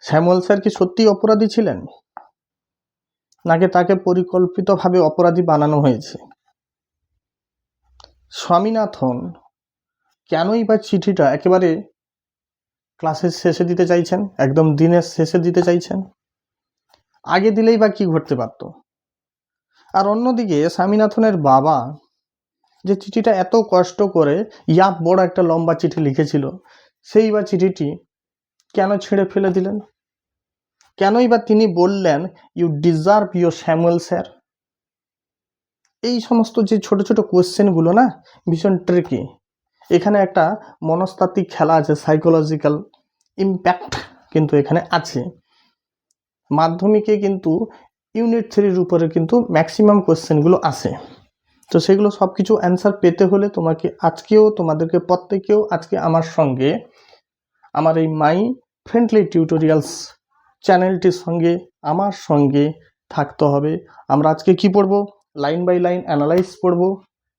Samuel sir কি সত্যিই অপরাধী ছিলেন, নাকি তাকে পরিকল্পিতভাবে অপরাধী বানানো হয়েছে? স্বামীনাথন কেনই বা চিঠিটা একেবারে ক্লাসের শেষে দিতে চাইছেন, একদম দিনের শেষে দিতে চাইছেন? আগে দিলেই বা কি ঘটতে পারত? আর অন্যদিকে স্বামীনাথনের বাবা যে চিঠিটা এত কষ্ট করে বড় একটা লম্বা চিঠি লিখেছিল, সেই বা চিঠিটি কেন ছিঁড়ে ফেলে দিলেন? কেনই বা তিনি বললেন you deserve your Samuel sir? এই সমস্ত যে ছোট ছোট কোয়েশ্চেনগুলো না, ভীষণ ট্রিকি। এখানে একটা মনস্তাত্ত্বিক খেলা আছে, সাইকোলজিক্যাল ইম্প্যাক্ট কিন্তু এখানে আছে। মাধ্যমিকে কিন্তু ইউনিট 3-র উপরে কিন্তু ম্যাক্সিমাম কোয়েশ্চেনগুলো আসে। তো সেগুলো সব কিছু অ্যান্সার পেতে হলে তোমাকে তোমাদেরকে প্রত্যেকেও আজকে আমার সঙ্গে, আমার এই মাই ফ্রেন্ডলি টিউটোরিয়ালস চ্যানেলটির সঙ্গে আমার সঙ্গে থাকতে হবে। আমরা আজকে কি পড়ব? লাইন বাই লাইন অ্যানালাইজ পড়ব,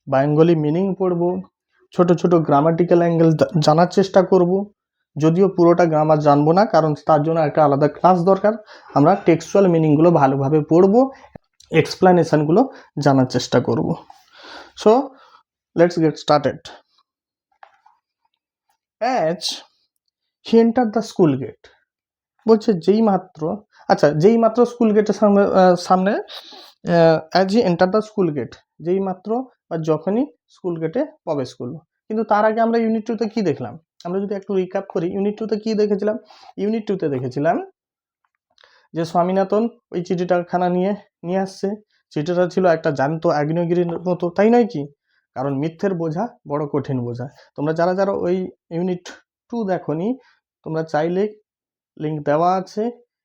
বেঙ্গলি মিনিং পড়ব, ছোট ছোট গ্রামাটিক্যাল অ্যাঙ্গেল জানার চেষ্টা করব। যদিও পুরোটা গ্রামার জানবো না, কারণ তার জন্য একটা আলাদা ক্লাস দরকার। আমরা টেক্সচুয়াল মিনিংগুলো ভালোভাবে পড়ব, এক্সপ্লানেশনগুলো জানার চেষ্টা করব। So let's get started. As he enter the school gate, বলছে যেই মাত্র স্কুল গেটের সামনে as he enter the school gate, যেই মাত্র বা যখনই স্কুল গেটে প্রবেশ করলো। কিন্তু তার আগে আমরা ইউনিট 2-তে কি দেখলাম? আমরা যদি একটু রিক্যাপ করি, ইউনিট 2-তে কি দেখেছিলাম? ইউনিট 2-তে দেখেছিলাম যে স্বামীনাথন ওই চিঠিটাখানা নিয়ে আসছে। চিঠিটা ছিল একটা জ্যান্ত আগ্নেয়গিরির মতো, তাই নয় কি? কারণ মিথ্যের বোঝা বড় কঠিন বোঝা। তোমরা যারা যারা ওই ইউনিট 2 দেখোনি, তোমরা চাইলে লিঙ্ক দেওয়া আছে,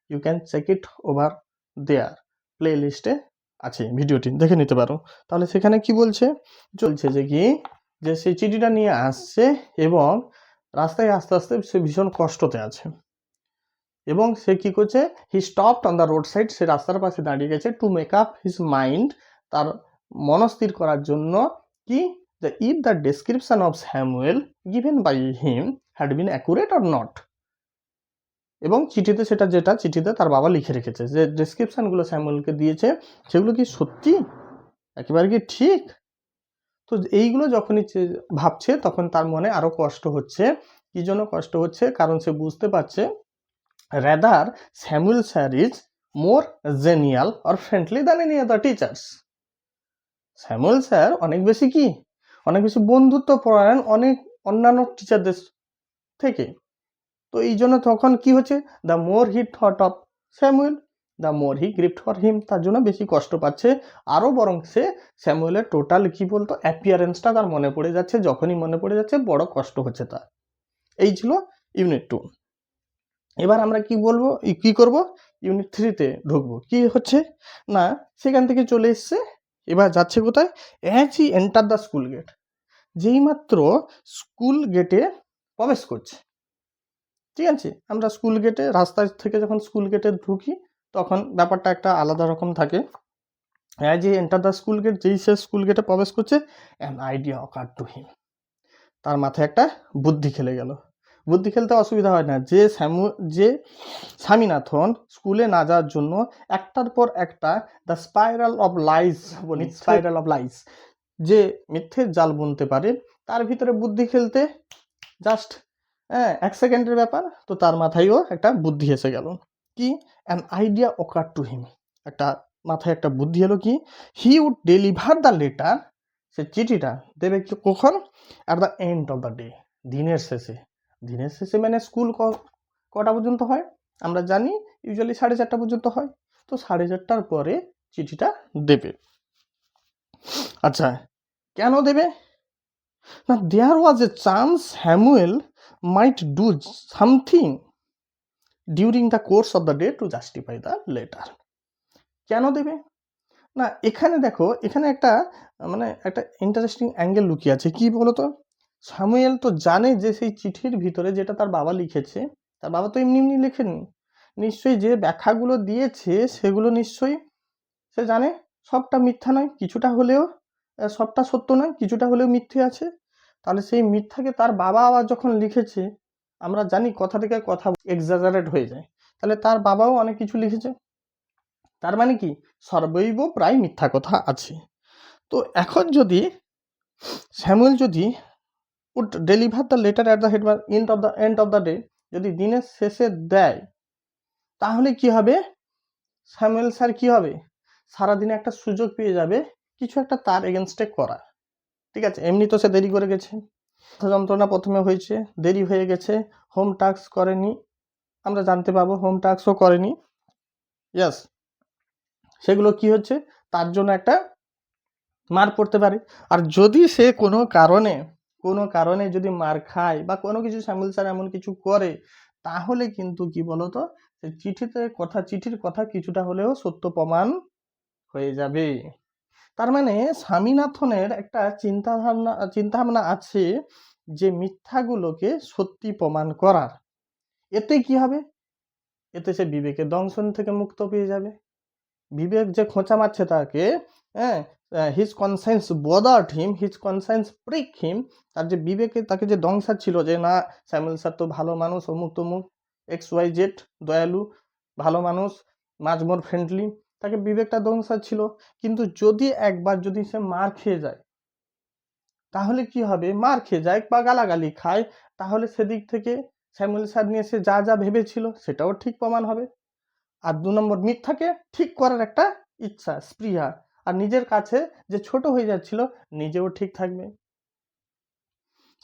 you can check it over there, প্লে লিস্টে আছে, ভিডিওটি দেখে নিতে পারো। তাহলে সেখানে কি বলছে? চলছে যে সেই চিঠিটা নিয়ে আসছে এবং রাস্তায় আস্তে আস্তে সে ভীষণ কষ্টতে আছে, এবং সে কি করছে? He stopped on the road side, সে রাস্তার পাশে দাঁড়িয়ে গেছে to make up his mind, তার মনস্থির করার জন্য কি, যে if the description of Samuel given by him had been accurate or not. এবং চিঠিতে তার বাবা লিখে রেখেছে যে ডেসক্রিপশনগুলো স্যামুয়েলকে দিয়েছে, সেগুলো কি সত্যি, একেবারে কি ঠিক? তো এইগুলো যখনই ভাবছে, তখন তার মনে আরো কষ্ট হচ্ছে। কি জন্য কষ্ট হচ্ছে? কারণ সে বুঝতে পারছে rather Samuel sir is more genial or friendly than any other teachers. Samuel sir অনেক বেশি বন্ধুত্বপরায়ণ অনেক অন্যান্য টিচারদের থেকে। তো এই জন্য তখন কি হচ্ছে? The more he thought of Samuel, the more he grieved for him, তার জন্য বেশি কষ্ট পাচ্ছে। আরও বরং সে স্যামুয়েলের টোটাল কি বলতো অ্যাপিয়ারেন্সটা তার মনে পড়ে যাচ্ছে, যখনই মনে পড়ে যাচ্ছে বড় কষ্ট হচ্ছে তার। এই ছিল ইউনিট 2। এবার আমরা কি করব? ইউনিট 3-তে ঢুকবো। কি হচ্ছে না, সেখান থেকে চলে এসছে, এবার যাচ্ছে কোথায়? As he enter the school gate, যেই মাত্র স্কুল গেটে প্রবেশ করছে। ঠিক আছে, আমরা স্কুল গেটে, রাস্তা থেকে যখন স্কুল গেটে ঢুকি, তখন ব্যাপারটা একটা আলাদা রকম থাকে। As he enter the school gate, যেই সে স্কুল গেটে প্রবেশ করছে, an idea occur to him, তার মাথায় একটা বুদ্ধি খেলে গেল। বুদ্ধি খেলতে অসুবিধা হয় না, যে স্বামীনাথন স্কুলে না যাওয়ার জন্য একটার পর একটা দ্য স্পাইরাল অফ লাইস, যে মিথ্যের জাল বুনতে পারে, তার ভিতরে বুদ্ধি খেলতে জাস্ট 1 সেকেন্ডের ব্যাপার। তো তার মাথায়ও একটা বুদ্ধি এসে গেল। কি? An idea occur to him, মাথায় একটা বুদ্ধি এলো। কি? He would deliver the letter, সে চিঠিটা দেবে কখন? At the end of the day, দিনের শেষে। মানে স্কুল কটা পর্যন্ত হয় আমরা জানি, ইউজুয়ালি 4:30 পর্যন্ত হয়। তো 4:30টার পরে চিঠিটা দেবে। আচ্ছা, কেন দেবে না? There was a chance Samuel might do something during the course of the day to justify the letter. কেন দেবে না? এখানে দেখো, এখানে একটা ইন্টারেস্টিং অ্যাঙ্গেল লুকিয়ে আছে। কি বলতো? স্যামুয়েল তো জানে যে সেই চিঠির ভিতরে যেটা তার বাবা লিখেছে, তার বাবা তো এমনি লেখেননি, নিশ্চয়ই যে ব্যাখ্যাগুলো দিয়েছে সেগুলো নিশ্চয়ই সে জানে সবটা মিথ্যা নয়, কিছুটা হলেও সবটা সত্য নয়, কিছুটা হলেও মিথ্যে আছে। তাহলে সেই মিথ্যাকে তার বাবা আবার যখন লিখেছে, আমরা জানি কথা থেকে কথা এক্সাজারেট হয়ে যায়, তাহলে তার বাবাও অনেক কিছু লিখেছে। তার মানে কি সর্বৈব প্রায় মিথ্যা কথা আছে। তো এখন যদি স্যামুয়েল যদি would deliver the letter at the end of the day, যদি দিনের শেষে দেয়, তাহলে কি হবে, স্যামুয়েল স্যার কি হবে, সারাদিনে একটা সুযোগ পেয়ে যাবে কিছু একটা তার এগেনস্টে করার। ঠিক আছে, এমনি তো সে দেরি করে গেছে, যন্ত্রণা প্রথমে হয়েছে, দেরি হয়ে গেছে, হোম টাস্ক করেনি, আমরা জানতে পাবো হোম টাস্কও করেনি, ইয়াস, সেগুলো কি হচ্ছে, তার জন্য একটা মার পড়তে পারে। আর যদি সে কোনো কারণে যদি মার খায় বা কোনো কিছু স্যামুয়েল স্যার এমন কিছু করে, তাহলে কিন্তু কি বলতো, চিঠির কথা কিছুটা হলেও সত্য প্রমাণ হয়ে যাবে। তার মানে স্বামীনাথনের একটা চিন্তাভাবনা আছে যে মিথ্যাগুলোকে সত্যি প্রমাণ করার। এতে কি হবে, এতে সে বিবেকের দংশন থেকে মুক্ত পেয়ে যাবে। বিবেক যে খোঁচা মারছে তাকে, হ্যাঁ, হিজ কনসায়েন্স বদার্ড হিম, হিজ কনসায়েন্স প্রিক হিম, তার যে বিবেকে তাকে যে দংশাচ্ছিল যে না স্যামুয়েল স্যার তো ভালো মানুষ, অমুক তমুক, XYZ, দয়ালু, ভালো মানুষ, মাঝ মোর ফ্রেন্ডলি, তাকে বিবেকটা দংশাচ্ছিল। কিন্তু যদি একবার যদি সে মার খেয়ে যায়, তাহলে কি হবে, মার খেয়ে যায় বা গালাগালি খায়, তাহলে সেদিক থেকে স্যামুয়েল স্যার নিয়ে সে যা যা ভেবেছিল সেটাও ঠিক প্রমাণ হবে। আর 2 নম্বর, মিথ্যাকে ঠিক করার একটা ইচ্ছা, স্পৃহা, আর নিজের কাছে যে ছোট হয়ে যাচ্ছিল নিজেও ঠিক থাকবে।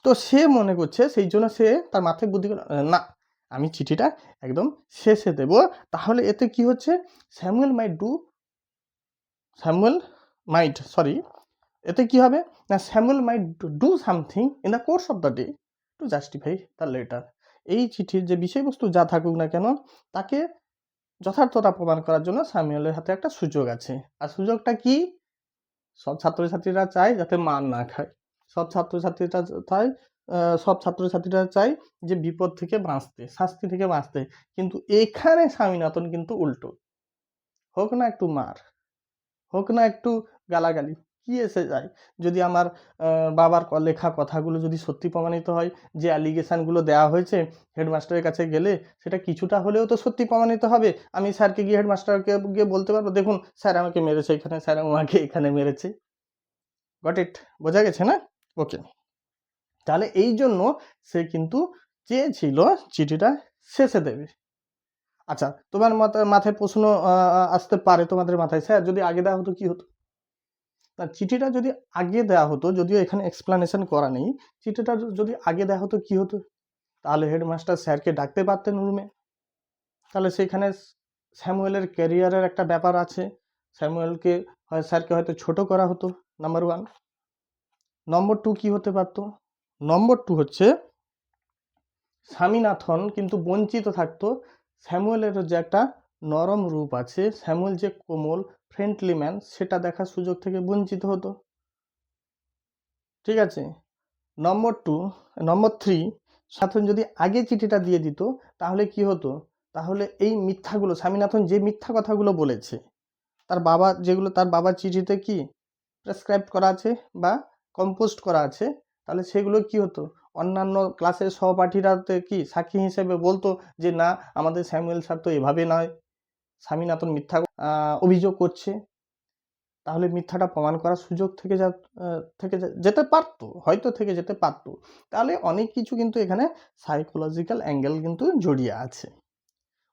তো সে মনে করছে, সেই জন্য সে তার মাথায় বুদ্ধি করে, না আমি চিঠিটা একদম শেষে দেব, তাহলে এতে কি হচ্ছে, এতে কি হবে না, Samuel might do something in the course of the day to justify the letter. এই চিঠির যে বিষয়বস্তু যা থাকুক না কেন, তাকে যথার্থতা প্রমাণ করার জন্য স্যামুয়েলের হাতে একটা সুযোগ আছে। আর সুযোগটা কি, সব ছাত্রছাত্রীরা চায় যাতে মার না খায়, সব ছাত্রছাত্রীরা চায় সব ছাত্রছাত্রীরা চায় যে বিপদ থেকে বাঁচতে, শাস্তি থেকে বাঁচতে। কিন্তু এখানে স্বামীনাথন কিন্তু উল্টো, হোক না একটু মার, হোক না একটু গালাগালি, কি এসে যায়, যদি আমার বাবার লেখা কথাগুলো যদি সত্যি প্রমাণিত হয়, যে অ্যালিগেশনগুলো দেওয়া হয়েছে হেডমাস্টারের কাছে গেলে সেটা কিছুটা হলেও তো সত্যি প্রমাণিত হবে। আমি স্যারকে গিয়ে, হেডমাস্টারকে গিয়ে বলতে পারবো, দেখুন স্যার আমাকে মেরেছে এখানে, স্যার আমাকে এখানে মেরেছে। গট ইট, বোঝা গেছে না? ওকে, তাহলে এই জন্য সে কিন্তু চেয়েছিল চিঠিটা শেষে দেবে। আচ্ছা, তোমার মাথায় প্রশ্ন আসতে পারে, তোমাদের মাথায়, স্যার যদি আগে দেওয়া হতো কি হতো? না, চিঠিটা যদি আগে দেওয়া হতো, যদিও এখানে এক্সপ্লানেশন করা নেই, চিঠিটা যদি আগে দেওয়া হতো কি হতো, তাহলে হেডমাস্টার স্যারকে ডাকতে পারতেন রুমে, তাহলে সেখানে স্যামুয়েলের ক্যারিয়ারের একটা ব্যাপার আছে, স্যামুয়েলকে স্যারকে হয়তো ছোট করা হতো, নাম্বার 1। নম্বর 2 কি হতে পারতো, নম্বর 2 হচ্ছে স্বামীনাথন কিন্তু বঞ্চিত থাকতো, স্যামুয়েলের যে একটা নরম রূপ আছে, স্যামুয়েল যে কোমল ফ্রেন্ডলি ম্যান, সেটা দেখার সুযোগ থেকে বঞ্চিত হতো। ঠিক আছে, নম্বর 3, স্বামীনাথন যদি আগে চিঠিটা দিয়ে দিত, তাহলে কি হতো, তাহলে এই মিথ্যাগুলো, স্বামীনাথন যে মিথ্যা কথাগুলো বলেছে, তার বাবার চিঠিতে কি প্রেসক্রাইব করা আছে বা কম্পোস্ট করা আছে, তাহলে সেগুলো কি হতো, অন্যান্য ক্লাসের সহপাঠীরাতে কি সাক্ষী হিসেবে বলতো যে না আমাদের স্যামুয়েল স্যার তো এভাবে নয়, স্বামীনাথন মিথ্যা অভিযোগ করছে, তাহলে মিথ্যাটা প্রমাণ করার সুযোগ যেতে পারতো, হয়তো থেকে যেতে পারতো। তাহলে অনেক কিছু কিন্তু এখানে সাইকোলজিক্যাল অ্যাঙ্গেল কিন্তু জড়িয়ে আছে।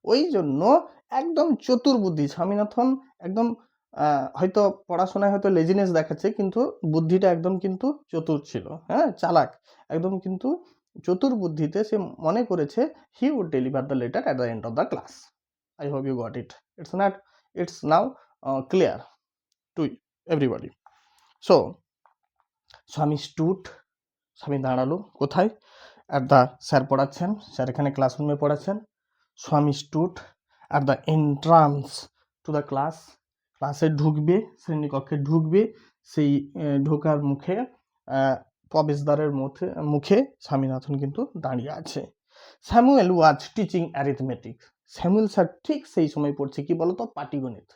ওই জন্য একদম চতুর বুদ্ধি স্বামীনাথন, একদম হয়তো পড়াশোনায় হয়তো লেজিনেস দেখাচ্ছে, কিন্তু বুদ্ধিটা একদম কিন্তু চতুর ছিল, হ্যাঁ, চালাক, একদম কিন্তু চতুর বুদ্ধিতে সে মনে করেছে he would deliver the letter at the end of the class. I hope you got it, it's now clear to everybody. So Swami দাঁড়ালো কোথায়, অ্যাট দ্য, স্যার পড়াচ্ছেন, স্যার এখানে ক্লাসরুমে পড়াচ্ছেন, Swami stood at the entrance to the ক্লাসে ঢুকবে, শ্রেণীকক্ষে ঢুকবে, সেই ঢোকার মুখে প্রবেশদ্বারের মুখে স্বামীনাথন কিন্তু দাঁড়িয়ে আছে। Samuel was teaching arithmetic, Samuel sir ঠিক সেই সময় পড়ছে কি বলতো, পাটিগণিত।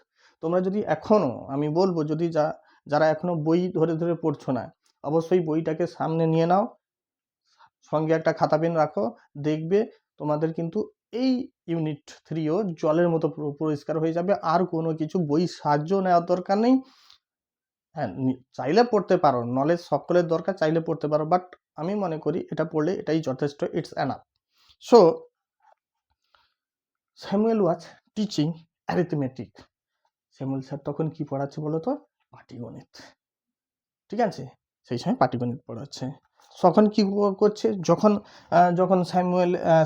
তোমরা যদি এখনো, আমি বলবো, যদি যারা এখনো বই ধরে ধরে পড়ছো না, অবশ্যই বইটাকে সামনে নিয়ে নাও, সঙ্গে একটা খাতা পেন রাখো, দেখবে তোমাদের কিন্তু এই ইউনিট 3ও জলের মতো পুরো পরিষ্কার হয়ে যাবে, আর কোনো কিছু বই সাহায্য নেওয়ার দরকার নেই। হ্যাঁ, চাইলে পড়তে পারো, নলেজ সকলের দরকার, চাইলে পড়তে পারো, বাট আমি মনে করি এটা পড়লে এটাই যথেষ্ট, it's enough. So Samuel was teaching arithmetic. Samuel sir তখন কি পড়াচ্ছে বলো তো? পাটিগণিত। ঠিক আছে, সেই সময় পাটিগণিত পড়াচ্ছে। তখন কি করছে, যখন যখন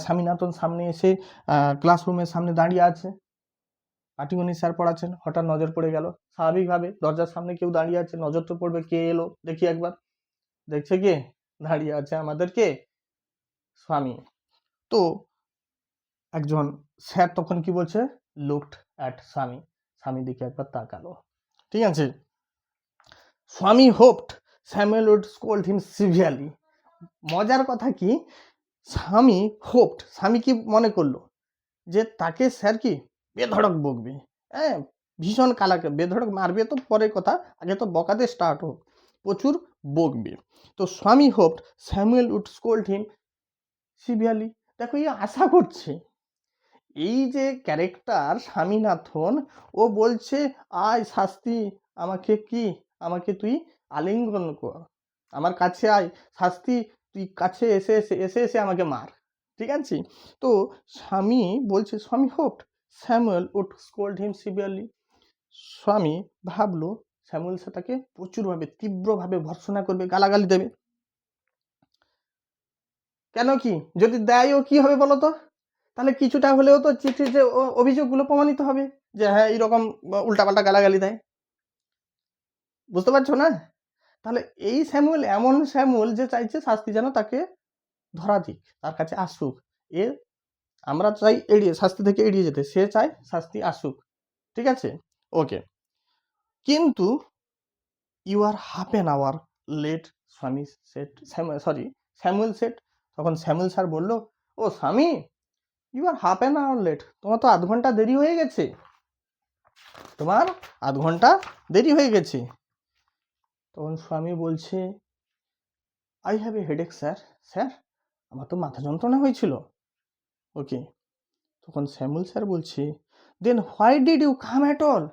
স্বামীনাথন সামনে এসে ক্লাসরুমের সামনে দাঁড়িয়ে আছে, পাটিগণিত স্যার পড়াচ্ছেন, হঠাৎ নজর পড়ে গেল। স্বাভাবিকভাবে দরজার সামনে কেউ দাঁড়িয়ে আছে, নজর তো পড়বে, কে এলো দেখি একবার। দেখছে কে দাঁড়িয়ে আছে? আমাদের কে? স্বামী। তো একজন স্যার তখন কি বলছে, লুকড অ্যাট স্বামী, স্বামী দিকে একবার তাকালো। ঠিক আছে, Swami hoped Samuel would scold him severely. মজার কথা কি, স্বামী হোপড, স্বামী কি মনে করলো যে তাকে স্যার কি বেধড়ক বকবে, হ্যাঁ ভীষণ কালাকে, বেধড়ক মারবে তো পরের কথা, আগে তো বকাতে স্টার্ট হোক, প্রচুর বকবে। তো Swami hoped Samuel would scold him severely. দেখো এই আশা করছে, এই যে ক্যারেক্টার স্বামীনাথন, ও বলছে আয় শাস্তি, আমাকে তুই আলিঙ্গন কর, আমার কাছে আয় শাস্তি, তুই কাছে এসে এসে এসে এসে আমাকে মার। ঠিক আছে, তো স্বামী বলছে, Swami hoped Samuel would scold him severely. Swami ভাবলো স্যামুয়েল স্যার তাকে প্রচুরভাবে তীব্রভাবে ভর্ৎসনা করবে, গালাগালি দেবে। কেন কি, যদি দেয়ও কি হবে বলো তো? তাহলে কিছুটা হলেও তো চিঠির যে অভিযোগগুলো প্রমাণিত হবে যে হ্যাঁ এইরকম উল্টাপাল্টা গালাগালি দেয়। বুঝতে পারছো না? তাহলে এই স্যামুয়েল এমন স্যামুয়েল যে চাইছে শাস্তি যেন তাকে ধরা দিক, তার কাছে আসুক। এ আমরা চাই শাস্তি থেকে এড়িয়ে যেতে, সে চায় শাস্তি আসুক। ঠিক আছে, ওকে। কিন্তু you are half an hour late, Swami set, Samuel set. তখন স্যামুয়েল স্যার বলল, ও Swami, you are half an hour late, তোমার তো 0.5 ঘন্টা দেরি হয়ে গেছে, তোমার 0.5 ঘন্টা দেরি হয়ে গেছে। তখন স্বামী বলছে, I have a headache sir, sir আমার তো মাথা যন্ত্রণা হয়েছিল। ওকে, তখন স্যামুয়েল স্যার বলছে, then why did you come at all?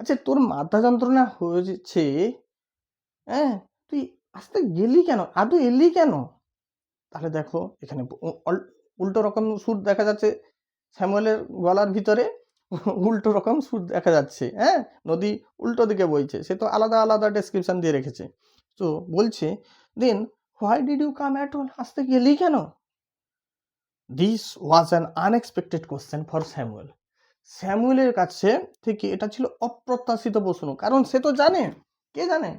আচ্ছা তোর মাথা যন্ত্রণা হয়েছে, হ্যাঁ তুই আসতে গেলি কেন, আদৌ এলি কেন? তাহলে দেখো এখানে উল্টো রকম সুর দেখা যাচ্ছে, স্যামুয়েলের গলার ভিতরে উল্টো রকম সুর দেখা যাচ্ছে। হ্যাঁ, নদী উল্টো দিকে বইছে, সে তো আলাদা আলাদা ডেসক্রিপশন দিয়ে রেখেছে। তো বলছে, then why did you come at all, আসতে গেলি কেন? This was an unexpected question for Samuel. স্যামুয়েলের কাছে থেকে এটা ছিল অপ্রত্যাশিত প্রশ্ন, কারণ সে তো জানে, কে জানে,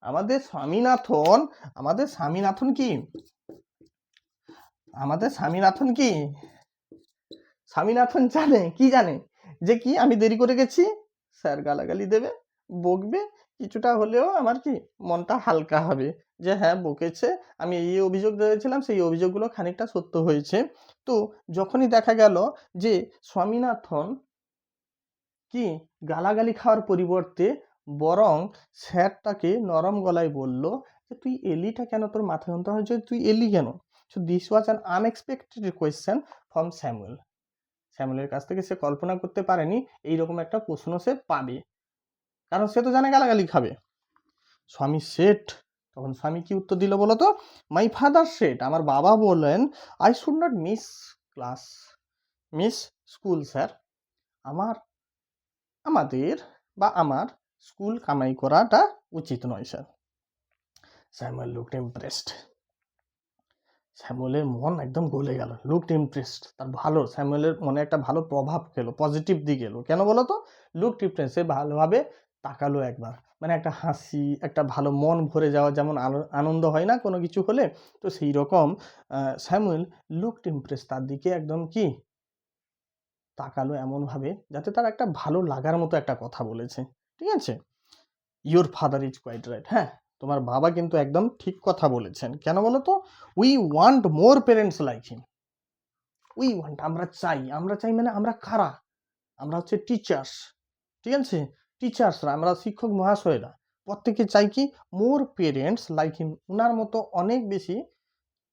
আমাদের স্বামীনাথন, আমাদের স্বামীনাথন কি স্বামীনাথন জানে, কি জানে যে কি আমি দেরি করে গেছি, স্যার গালাগালি দেবে, বকবে, কিছুটা হলেও আমার কি মনটা হালকা হবে যে হ্যাঁ বকেছে, আমি এই অভিযোগ দিয়েছিলাম, সেই অভিযোগগুলো খানিকটা সত্য হয়েছে। তো যখনই দেখা গেল যে স্বামীনাথন কি গালাগালি খাওয়ার পরিবর্তে বরং স্যারটাকে নরম গলায় বলল যে তুই এলিটা কেন, তোর মাথা যন্ত্রণা হয়েছে, তুই এলি কেন? So this was an unexpected question from Samuel. স্যামুয়েলের কাছ থেকে সে কল্পনা করতে পারেনি এইরকম একটা প্রশ্ন সে পাবে, কারণ সে তো জানে গালাগালি খাবে। স্বামী সেট, তখন স্বামী কি উত্তর দিল বলো তো? মাই ফাদার সেট, আমার বাবা বললেন, I should not miss school sir, আমার স্কুল কামাই করাটা উচিত নয় স্যার। স্যামুয়েল লুকড ইমপ্রেসড, স্যামুয়েলের মন একদম গলে গেল, লুকড ইমপ্রেসড, তার ভালো, স্যামুয়েলের মনে একটা ভালো প্রভাব গেল, পজিটিভ দিক এলো। কেন বলো তো? লুকড ইমপ্রেসড, সে ভালোভাবে তাকালো একবার, মানে একটা হাসি, একটা ভালো মন ভরে যাওয়া, যেমন আনন্দ হয় না কোনো কিছু হলে, তো সেই রকম স্যামুয়েল লুকড ইমপ্রেসড, তার দিকে একদম কি তাকালো এমনভাবে যাতে তার একটা ভালো লাগার মতো একটা কথা বলেছে। ঠিক আছে, your father is quite right, হ্যাঁ তোমার বাবা কিন্তু একদম ঠিক কথা বলেছেন। কেন বলো তো? We want more parents like him. আমরা চাই মানে আমরা কারা? আমরা হচ্ছে টিচার্স। ঠিক আছে, টিচার্সরা, আমরা শিক্ষক মহাশয়রা প্রত্যেকে চাই কি মোর পেরেন্টস লাইক হিম, ওনার মতো অনেক বেশি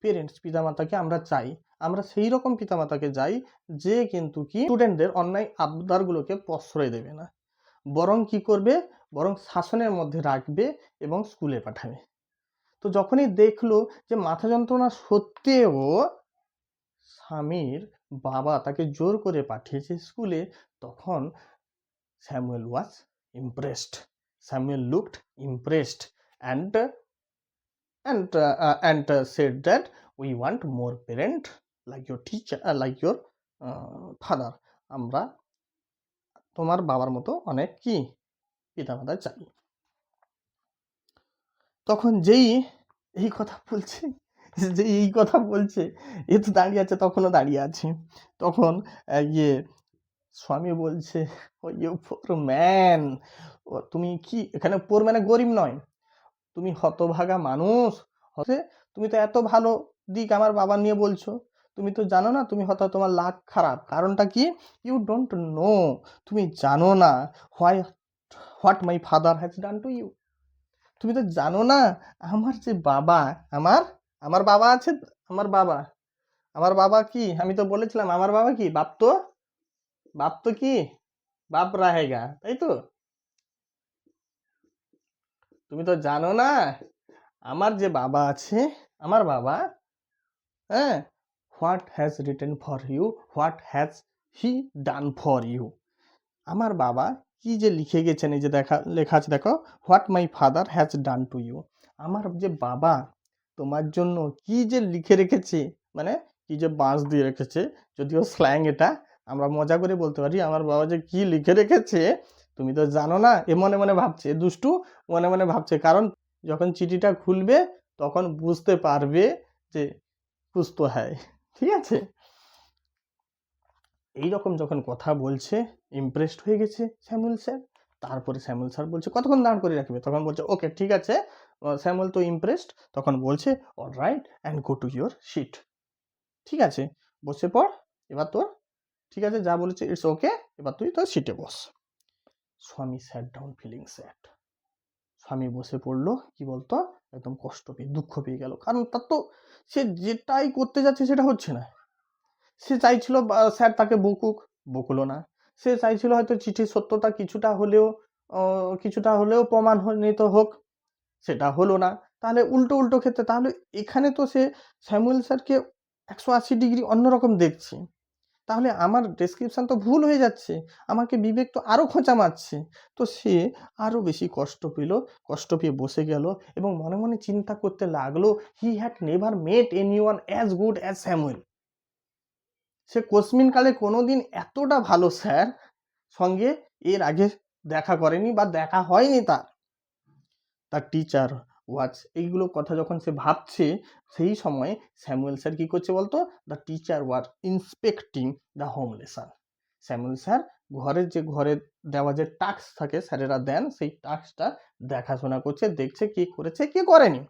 পেরেন্টস, পিতামাতাকে আমরা চাই। আমরা সেই রকম পিতামাতাকে যাই যে কিন্তু কি স্টুডেন্টদের অন্যায় আবদারগুলোকে প্রশ্রয় দেবে না, বরং কি করবে, বরং শাসনের মধ্যে রাখবে এবং স্কুলে পাঠাবে। তো যখনই দেখলো যে মাথা যন্ত্রণা সত্ত্বেও স্বামীর বাবা তাকে জোর করে পাঠিয়েছে স্কুলে, তখন Samuel was impressed. Samuel looked impressed and said that we want more parent like your teacher, like your father. আমরা তোমার বাবার মতো অনেক কি পিতামাতা চাই। তখন যেই এই কথা বলছে, যে এই কথা বলছে, এ তো দাঁড়িয়ে আছে, তখনও দাঁড়িয়ে আছে। তখন স্বামী বলছে, ও ইউ পোর ম্যান, তুমি কি এখানে পোর মানে গরিব নয়, তুমি হতভাগা মানুষ, তুমি তো এত ভালো দিক আমার বাবা নিয়ে বলছো, তুমি তো জানো না তুমি হয়তো তোমার লাক খারাপ। কারণটা কি? ইউ ডোন্ট নো, তুমি জানো না what my father has done to you. তুমি তো জানো না আমার যে বাবা, আমার বাবা আছে, আমার বাবা কি, আমি তো বলেছিলাম আমার বাবা কি, বাপ তো কি বাপ রাহেগা, তাই তো? তুমি তো জানো না আমার যে বাবা আছে, আমার বাবা, হ্যাঁ, what has written for you, what has he done for you. আমার বাবা কি যে লিখে গেছেন, এই যে লেখা আছে দেখো, what my father has done to you. আমার যে বাবা তোমার জন্য কি যে লিখে রেখেছে, মানে কি যে বাঁশ দিয়ে রেখেছে, যদিও স্ল্যাং এটা, আমরা মজা করে বলতে পারি আমার বাবা যে কি লিখে রেখেছে তুমি তো জানো না। এ মনে মনে ভাবছে, দুষ্টু মনে মনে ভাবছে, কারণ যখন চিঠিটা খুলবে তখন বুঝতে পারবে যে কুছ তো হ্যায়, ঠিক আছে? এইরকম যখন কথা বলছে, ইমপ্রেসড হয়ে গেছে স্যামুয়েল স্যার। তারপরে স্যামুয়েল স্যার বলছে, কতক্ষণ দাঁড় করে রাখবে? তখন বলছে ওকে ঠিক আছে। স্যামুয়েল তো ইমপ্রেসড, তখন বলছে all right and go to your seat. ঠিক আছে, বসে পড় এবার তোর, ঠিক আছে যা বলেছে ইটস ওকে, এবার তুই তোর সিটে বস। স্বামী স্যাট ডাউন ফিলিং স্যাড। স্বামী বসে পড়লো, কি বলতো, একদম কষ্ট পেয়ে, দুঃখ পেয়ে গেল, কারণ তার তো সে যেটাই করতে যাচ্ছে সেটা হচ্ছে না। সে চাইছিল স্যার তাকে বকুলো না। সে চাইছিল হয়তো চিঠির সত্যতা কিছুটা হলেও প্রমাণিত হোক, সেটা হলো না। তাহলে উল্টো ক্ষেত্রে, তাহলে এখানে তো সে স্যামুয়েল স্যারকে 180 ডিগ্রি অন্যরকম দেখছে। তাহলে আমার ডেসক্রিপশন তো ভুল হয়ে যাচ্ছে, আমাকে বিবেক তো আরও খোঁচা মারছে। তো সে আরও বেশি কষ্ট পেয়ে বসে গেল এবং মনে মনে চিন্তা করতে লাগলো, he had never met anyone as good as Samuel. সে কোশ্মিনকালে কোনোদিন এতটা ভালো স্যার সঙ্গে এর আগে দেখা করেনি বা দেখা হয়নি তার টিচার ওয়াচ। এইগুলো কথা যখন সে ভাবছে, সেই সময় স্যামুয়েল স্যার কি করছে বলতো, the teacher was inspecting the home lesson. Samuel sir ঘরে দেওয়া যে টাস্ক থাকে স্যারেরা দেন, সেই টাস্কটা দেখাশোনা করছে, দেখছে কি করেছে কি করেনি।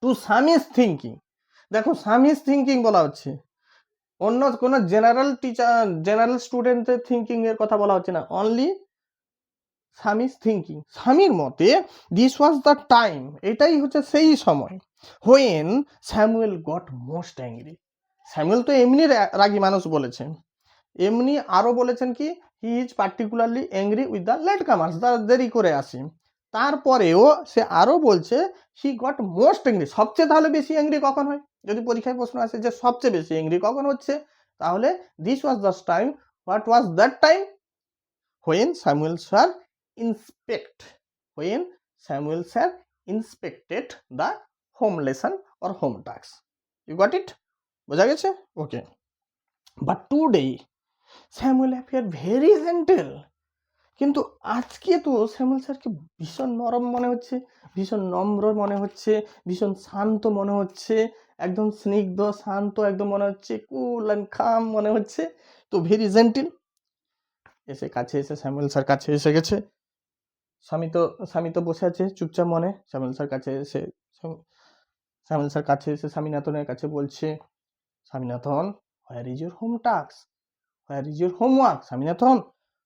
টু সাম ইজ থিঙ্কিং, দেখো সাম ইজ থিঙ্কিং বলা হচ্ছে, অন্য কোন জেনারেল স্টুডেন্টদের থিঙ্কিং এর কথা বলা হচ্ছে না, অনলি সাম ইজ থিঙ্কিং। স্বামীর মতে দিস ওয়াজ দ্য টাইম, এটাই হচ্ছে সেই সময়, when Samuel got most angry. Samuel তো এমনি রাগী মানুষ বলেছেন, এমনি আরো বলেছেন কি, he is particularly angry with the latecomers, যারা দেরি করে আসি। তারপরেও সে আরো বলছে হি গট মোস্ট অ্যাংরি, সবচেয়ে তাহলে বেশি অ্যাংরি কখন হয়? যদি পরীক্ষায় প্রশ্ন আসে যে সবচেয়ে বেশি অ্যাংরি কখন হচ্ছে, তাহলে this was the time, what was that time, when Samuel Sir inspected the home lesson or home task. You got it? বোঝা গেছে? Okay. But today Samuel appeared very gentle. কিন্তু আজকে তো স্যামুয়েল স্যারকে ভীষণ নরম মনে হচ্ছে, ভীষণ নম্র মনে হচ্ছে, ভীষণ শান্ত মনে হচ্ছে, একদম স্নিগ্ধ শান্ত একদম মনে হচ্ছে, কুল অ্যান্ড কাম মনে হচ্ছে, তো ভেরি জেন্টিল। কাছে এসে স্যামুয়েল স্যার কাছে এসে গেছে। স্বামী তো বসে আছে চুপচাপ মনে। স্যামুয়েল স্যার কাছে এসে স্বামীনাথনের কাছে বলছে, Swaminathan, where is your home task, where is your homework? Swaminathan,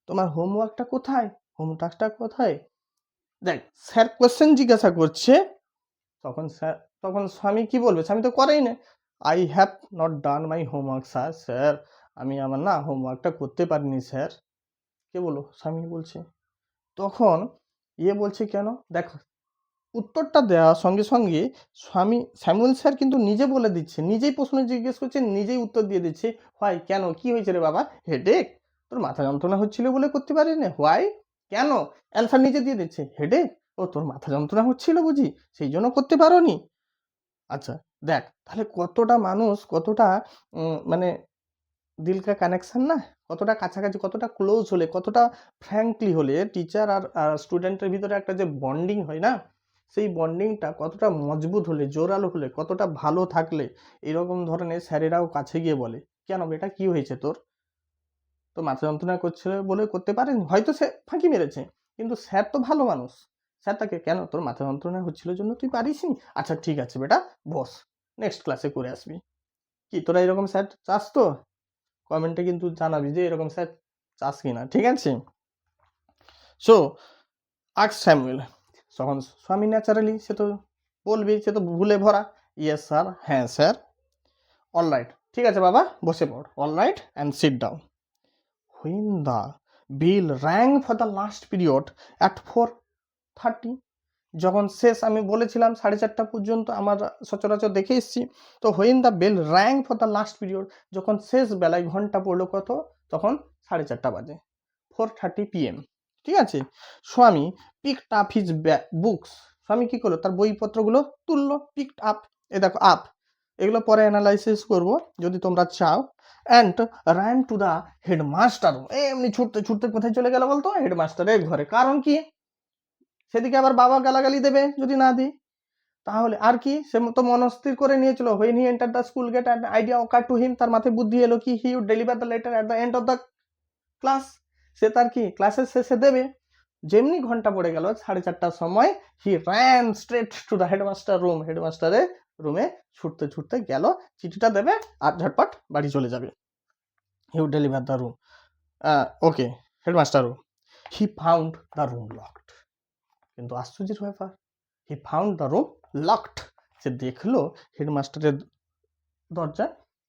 তোমার হোমওয়ার্কটা কোথায়, হোম টাস্কটা কোথায়? দেখ স্যার কোশ্চেন জিজ্ঞাসা করছে, তখন স্বামী কি বলবে, স্বামী তো করেই না, I have not done my homework sir, sir আমি আমার না হোমওয়ার্কটা করতে পারিনি স্যার। কে বলো? স্বামী বলছে। তখন বলছে কেন? দেখো উত্তরটা দেওয়ার সঙ্গে সঙ্গে স্যামুয়েল স্যার কিন্তু নিজে বলে দিচ্ছে, নিজেই প্রশ্ন জিজ্ঞেস করছে, নিজেই উত্তর দিয়ে দিচ্ছে। হোয়াই? কেন? কি হয়েছে রে বাবা? হেডেক? তোর মাথা যন্ত্রণা হচ্ছিল বলে করতে পারিনি? হোয়াই? কেন? অ্যান্সার নিজে দিয়ে দিচ্ছে। হেডেক? ও তোর মাথা যন্ত্রণা হচ্ছিল বুঝি, সেই জন্য করতে পারোনি? আচ্ছা, দেখ তাহলে কতটা মানুষ, কতটা মানে দিল কা কানেকশন না, কতটা কাছাকাছি, কতটা ক্লোজ হলে, কতটা ফ্র্যাঙ্কলি হলে টিচার আর স্টুডেন্টের ভিতরে একটা যে বন্ডিং হয় না, সেই বন্ডিংটা কতটা মজবুত হলে, জোরালো হলে, কতটা ভালো থাকলে এরকম ধরনের স্যারেরাও কাছে গিয়ে বলে কেন বেটা কি হয়েছে তোর? তো মাথা যন্ত্রণা করছে বলে করতে পারেনি, হয়তো সে ফাঁকি মেরেছে, কিন্তু স্যার তো ভালো মানুষ। স্যার তাকে কেন তোর মাথা যন্ত্রণা হচ্ছিল জন্য তুই পারিসনি? আচ্ছা ঠিক আছে বেটা, বস, নেক্সট ক্লাসে করে আসবি। কি তোরা এরকম স্যার চাস তো? কমেন্টে কিন্তু জানাবি যে এরকম স্যার চাস কিনা, ঠিক আছে? সো আক্স স্যামুয়েল, তখন স্বামী ন্যাচারালি সে তো বলবি, সে তো ভুলে ভরা, ইয়েস স্যার, হ্যাঁ স্যার, অল রাইট, ঠিক আছে বাবা বসে পড়, all right and sit down. When the bill rang for the last period at 4:30, যখন শেষ, আমি বলেছিলাম 4:30 পর্যন্ত আমার সচরাচর দেখে এসেছি, তো when the bell rang for the last period, যখন শেষ বেলায় ঘন্টা পড়লো কত, তখন 4:30 বাজে, 4:30 PM, ঠিক আছে? স্বামী পিকড আপ হিজ বুকস, স্বামী কি করলো? তার বইপত্রগুলো তুললো, পিকড আপ, এ দেখো আপ, এগুলো পরে অ্যানালাইসিস করব যদি তোমরা চাও। And ran to the headmaster, এমনি ছুটতে ছুটতে কোথায় চলে গেল বলতো? হেডমাস্টারের ঘরে। কারণ কি? সেদিকে আবার বাবা গালাগালি দেবে যদি না দিই। তাহলে আর কি, সে তো মনস্থির করে নিয়েছিল, when he entered the school gate an idea occurred to him, তার মাথায় বুদ্ধি এলো কি, he would deliver the letter at the end of the class, সে তার কি ক্লাসের শেষে দেবে। যেমনি ঘন্টা পড়ে গেল 4:30টার সময়, he ran straight to the headmaster room, হেডমাস্টারের রুমে ছুটতে ছুটতে গেল, চিঠিটা দেবে আর ঝটপট বাড়ি চলে যাবে। He would deliver the room, okay, headmaster room. He found the room locked, কিন্তু আশ্চর্যের ব্যাপার, he found the room locked, সে দেখলো হেডমাস্টারের দরজা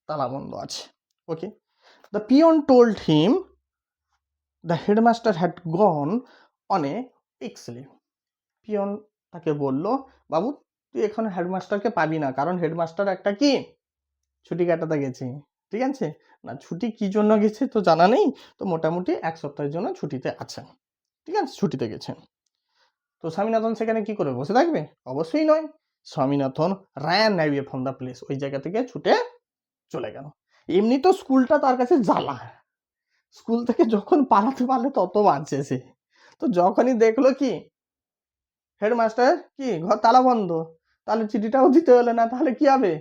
তালা বন্ধ আছে। Okay, the peon told him the headmaster had gone on a week's leave, peon তাকে বলল, বাবু তুই এখন হেডমাস্টারকে পাবি না, কারণ হেডমাস্টার একটা কি ছুটি কাটাতে গেছে, ঠিক আছে? না ছুটি কি জন্য গেছে তো জানা নেই, তো মোটামুটি 1 সপ্তাহের জন্য ছুটিতে আছে, ঠিক আছে, ছুটিতে গেছে। তো স্বামীনাথন সেখানে কি করে বসে থাকবে? অবশ্যই নয়। Swaminathan ran away from the place, ওই জায়গা থেকে ছুটে চলে গেল। এমনি তো স্কুলটা তার কাছে জ্বালা, স্কুল থেকে যখন পালাতে পারলে তত বাঁচছে সে, তো যখনই দেখলো কি হেডমাস্টার কি ঘর তালা বন্ধ, তাহলে চিঠিটাও দিতে হলো না, তাহলে কি হবে?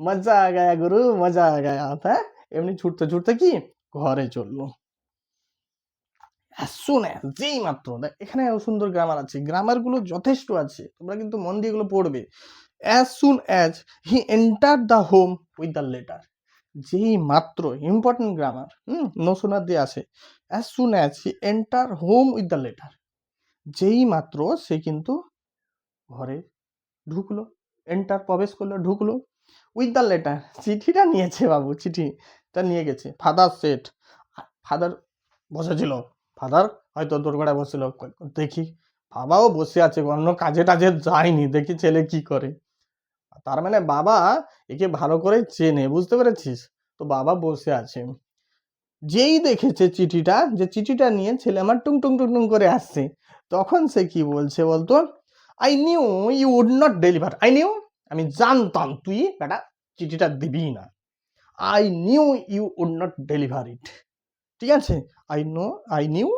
মজা আ গায়া গুরু, মজা আ গায়া, হ্যাঁ, এমনি ছুটতে ছুটতে কি ঘরে চললো। শুনে যেই মাত্র, এখানে সুন্দর গ্রামার আছে, গ্রামারগুলো যথেষ্ট আছে, তোমরা কিন্তু মন দিয়ে এগুলো পড়বে। As soon as he enter the home with the letter, যেই মাত্র, ইম্পর্টেন্ট গ্রামার, নো সোনার দিয়ে আসে, as soon as he enter home with the letter, যেই মাত্র সে কিন্তু ঘরে ঢুকলো, এন্টার প্রবেশ করলো, ঢুকলো, উইথ দ্য লেটার, চিঠিটা নিয়েছে বাবু, চিঠিটা নিয়ে গেছে। ফাদার সেট, ফাদার বসেছিল, ফাদার হয়তো দোরগোড়ায় বসেছিল, দেখি বাবাও বসে আছে, অন্য কাজে টাজে যায়নি, দেখি ছেলে কি করে। তার মানে বাবা একে ভালো করে চেনে, বুঝতে পেরেছিস? তো বাবা বসে আছে, যেই দেখেছে চিঠিটা, যে চিঠিটা নিয়ে ছেলে আমার টুং টুং টুং টুং করে আসছে, তখন সে কি বলছে বলতো? I knew you would not deliver, I knew, আমি জানতাম তুই বেটা চিঠিটা দিবি না, I knew you would not deliver it, ঠিক আছে? I knew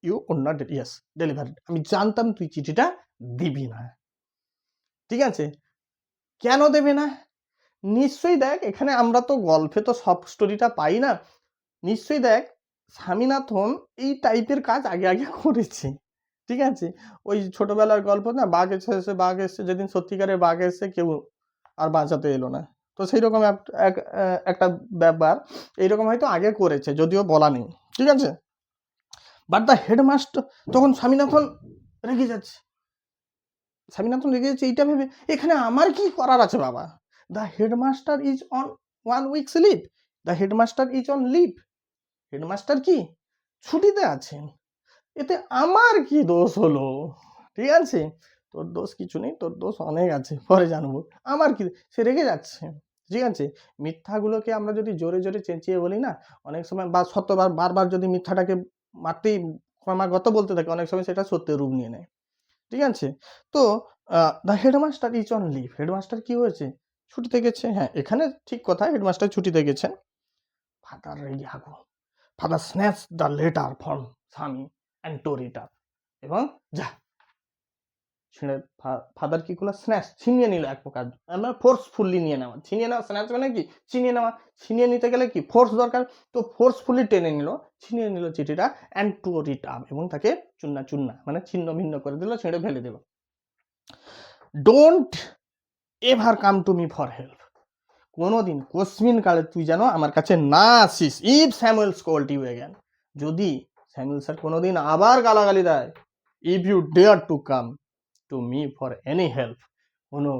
you would not, yes, deliver it, আমি জানতাম তুই চিঠিটা দিবি না, ঠিক আছে? কেন দেবে না? নিশ্চয়ই দেখ, এখানে আমরা তো গল্পে তো সব স্টোরিটা পাই না, নিশ্চয়ই দেখ স্বামীনাথন এই টাইপের কাজ আগে আগে করেছে, ঠিক আছে? ওই ছোটবেলার গল্প না, বাঘ এসে বাঘ এসে, যেদিন সত্যিকারের বাঘ এসে কেউ আর বাঁচাতে এলো না, তো সেই রকম একটা ব্যাপার এইরকম হয়তো আগে করেছে, যদিও বলা নেই, ঠিক আছে? বাট দ্য হেডমাস্টার, তখন স্বামীনাথন রেগে যাচ্ছে, স্বামীনাথন রেগে যাচ্ছে এইটা ভেবে, এখানে আমার কি করার আছে বাবা, the headmaster is on 1 weeks leave, the headmaster is on leave, headmaster কি ছুটিতে আছেন, এতে আমার কি দোষ হলো? ঠিক আছে, তোর দোষ কিছু নেই, তোর দোষ অনেক আছে, পরে জানবো। আমার কি, সে রেগে যাচ্ছে। ঠিক আছে, মিথ্যাগুলোকে আমরা যদি জোরে জোরে চেঁচিয়ে বলি না, অনেক সময় বা শতবার বারবার যদি মিথ্যাটাকে মারতেই ক্রমাগত বলতে থাকে, অনেক সময় সেটা সত্যের রূপ নিয়ে নেয়। ঠিক আছে, তো the headmaster is on leave, headmaster কি হয়েছে, ছুটিতে গেছে। হ্যাঁ, এখানে ঠিক কথা, হেডমাস্টার ছুটিতে গেছেন। ফাদার রেগে আগুন, father snatch the letter from স্বামী অ্যান্ড টোর ইট আপ, এবং যা ছিঁড়ে, ফাদার কি করলো, স্ন্যাচ ছিনিয়ে নিল, এক প্রকার আমরা ফোর্সফুলি নিয়ে নেওয়া, ছিনিয়ে নেওয়া, স্ন্যাচ মানে কি ছিনিয়ে নেওয়া, ছিনিয়ে নিতে গেলে কি ফোর্স দরকার, তো ফোর্সফুলি টেনে নিল, ছিনিয়ে নিল চিঠিটা, অ্যান্ড টোর ইট আপ, এবং তাকে চুন্না চুন্না মানে ছিন্ন ভিন্ন করে দিল, ছিঁড়ে ফেলে দিল। Don't ever come to me for help, কোনোদিন কোশ্মিন কালে তুই যেন আমার কাছে না আসিস। If Samuel scold you again, যদি স্যামুয়েল স্যার কোনোদিন আবার গালাগালি দেয়, if you dare to come to me for any help, কোনো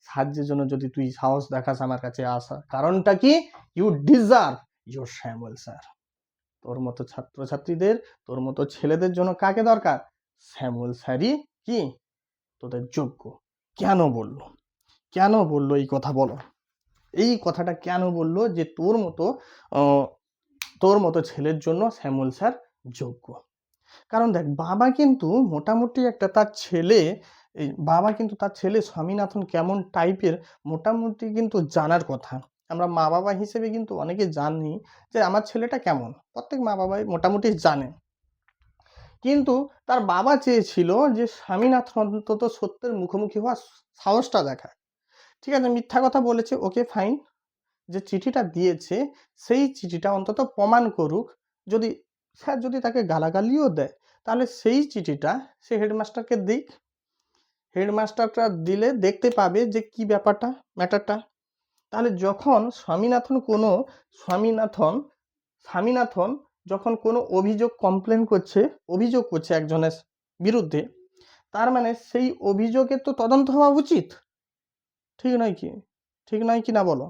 সাহায্যের জন্য যদি তুই সাহস দেখাস আমার কাছে আসা, কারণটা কি, you deserve your Samuel sir, তোর মতো ছাত্রছাত্রীদের, তোর মতো ছেলেদের জন্য কাকে দরকার, স্যামুয়েল স্যারই কি তোদের যোগ্য। কেন বললো, কেন বললো এই কথা বলো, এই কথাটা কেন বললো যে তোর মতো ছেলের জন্য স্যামুয়েল স্যার যোগ্য? কারণ দেখ, বাবা কিন্তু মোটামুটি একটা তার ছেলে, বাবা কিন্তু তার ছেলে স্বামীনাথন কেমন টাইপের মোটামুটি কিন্তু জানার কথা। আমরা মা বাবা হিসেবে কিন্তু অনেকে জানি যে আমার ছেলেটা কেমন, প্রত্যেক মা বাবাই মোটামুটি জানে। কিন্তু তার বাবা চেয়েছিল যে স্বামীনাথন অন্তত সত্যের মুখোমুখি হওয়ার সাহসটা দেখায়। ঠিক আছে, মিথ্যা কথা বলেছে, ওকে ফাইন, যে চিঠিটা দিয়েছে সেই চিঠিটা অন্তত প্রমাণ করুক, যদি স্যার যদি তাকে গালাগালিও দেয় তাহলে সেই চিঠিটা সে হেডমাস্টারকে দিক, হেডমাস্টারটা দিলে দেখতে পাবে যে কি ব্যাপারটা, ম্যাটারটা। তাহলে যখন স্বামীনাথন যখন কোনো অভিযোগ করছে একজনের বিরুদ্ধে, তার মানে সেই অভিযোগের তো তদন্ত হওয়া উচিত, ঠিক নয় কি, ঠিক নয় কি না বলো,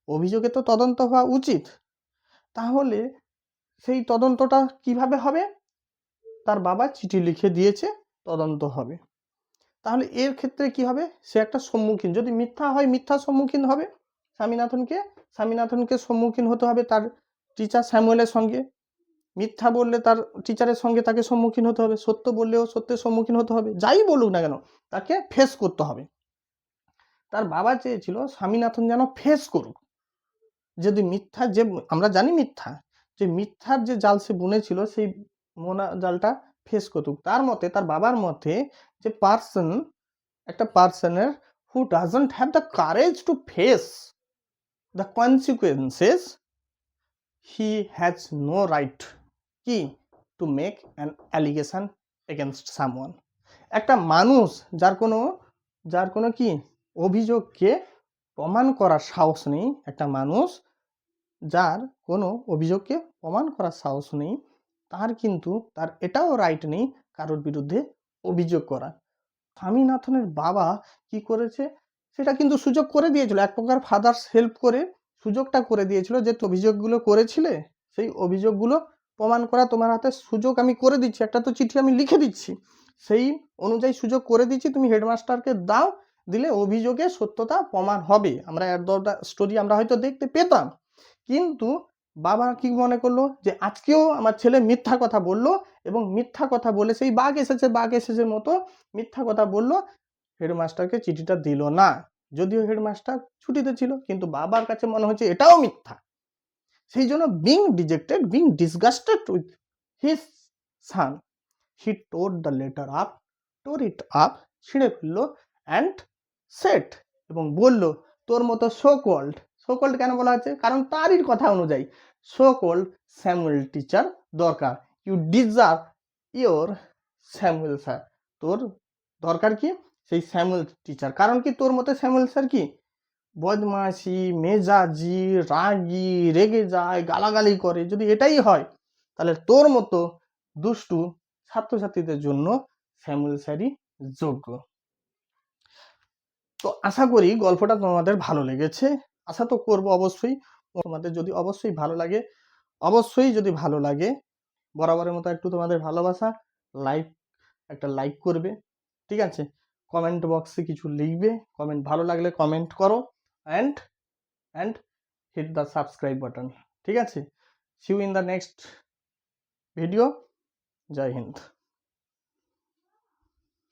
অভিযোগে তো তদন্ত হওয়া উচিত। তাহলে সেই তদন্তটা কিভাবে হবে, তার বাবা চিঠি লিখে দিয়েছে, তদন্ত হবে। তাহলে এর ক্ষেত্রে কি হবে, সে একটা সম্মুখীন, যদি মিথ্যা হয় মিথ্যার সম্মুখীন হবে, স্বামীনাথনকে সম্মুখীন হতে হবে তার টিচার স্যামুয়েলের সঙ্গে, মিথ্যা বললে তার টিচারের সঙ্গে তাকে সম্মুখীন হতে হবে, সত্য বললেও সত্যের সম্মুখীন হতে হবে, যাই বলুক না কেন তাকে ফেস করতে হবে। তার বাবা চেয়েছিল স্বামীনাথন যেন ফেস করুক, যদি মিথ্যা, যে আমরা জানি মিথ্যা, যে মিথ্যার যে জাল সে বুনেছিল সেই মোনা জালটা ফেস করুক। তার মতে, তার বাবার মতে, যে একটা পার্সনের who doesn't have the courage to face the consequences, he has no right কি to make an allegation against someone. একটা মানুষ যার কোনো কি অভিযোগকে প্রমাণ করার সাহস নেই, একটা মানুষ যার কোনো অভিযোগকে প্রমাণ করার সাহস নেই, তার এটাও রাইট নেই কারোর বিরুদ্ধে অভিযোগ করা। স্বামীনাথনের বাবা কি করেছে, সেটা কিন্তু সুযোগ করে দিয়েছিল, এক প্রকার ফাদার্স হেল্প করে সুযোগটা করে দিয়েছিল, যে অভিযোগগুলো করেছিলে সেই অভিযোগগুলো প্রমাণ করা তোমার হাতে সুযোগ আমি করে দিচ্ছি, একটা তো চিঠি আমি লিখে দিচ্ছি, সেই অনুযায়ী সুযোগ করে দিচ্ছি, তুমি হেডমাস্টারকে দাও, দিলে অভিযোগের সত্যতা প্রমাণ হবে। আমরা এর দরটা স্টোরি আমরা হয়তো দেখতে পেতাম, কিন্তু বাবা কি মনে করলো যে আজকেও আমার ছেলে মিথ্যা কথা বললো, এবং মিথ্যা কথা বলে সেই বাঘ এসেছে মতো মিথ্যা কথা বললো, হেডমাস্টারকে চিঠিটা দিল না, যদিও হেডমাস্টার ছুটিতে ছিল, কিন্তু বাবার কাছে মনে হচ্ছে এটাও মিথ্যা। সেই জন্য being disgusted with his son, he tore it up, ছিঁড়ে ফেললো, অ্যান্ড সেট, এবং বলল, তোর মতো সো কল্ড কেন বলা হচ্ছে, কারণ তারই কথা অনুযায়ী সো কল্ড স্যামুয়েল টিচার দরকার, you deserve your Samuel sir, তোর দরকার কি সেই স্যামুয়েল টিচার। কারণ কি, তোর মতো স্যামুয়েল স্যার কি বদমাশি, মেজাজি, রাগি, রেগে যায়, গালাগালি করে, যদি এটাই হয় তাহলে তোর মতো দুষ্টু ছাত্রছাত্রীদের জন্য স্যামুয়েল স্যারই যোগ্য। তো আশা করি গল্পটা তোমাদের ভালো লেগেছে, আশা তো করবো অবশ্যই। তোমাদের যদি অবশ্যই ভালো লাগে, বরাবরের মতো একটু তোমাদের ভালোবাসা, একটা লাইক করবে, ঠিক আছে? কমেন্ট বক্সে কিছু লিখবে, কমেন্ট ভালো লাগলে কমেন্ট করো, and and hit the subscribe button, ঠিক আছে? See you in the next video. জয় হিন্দ।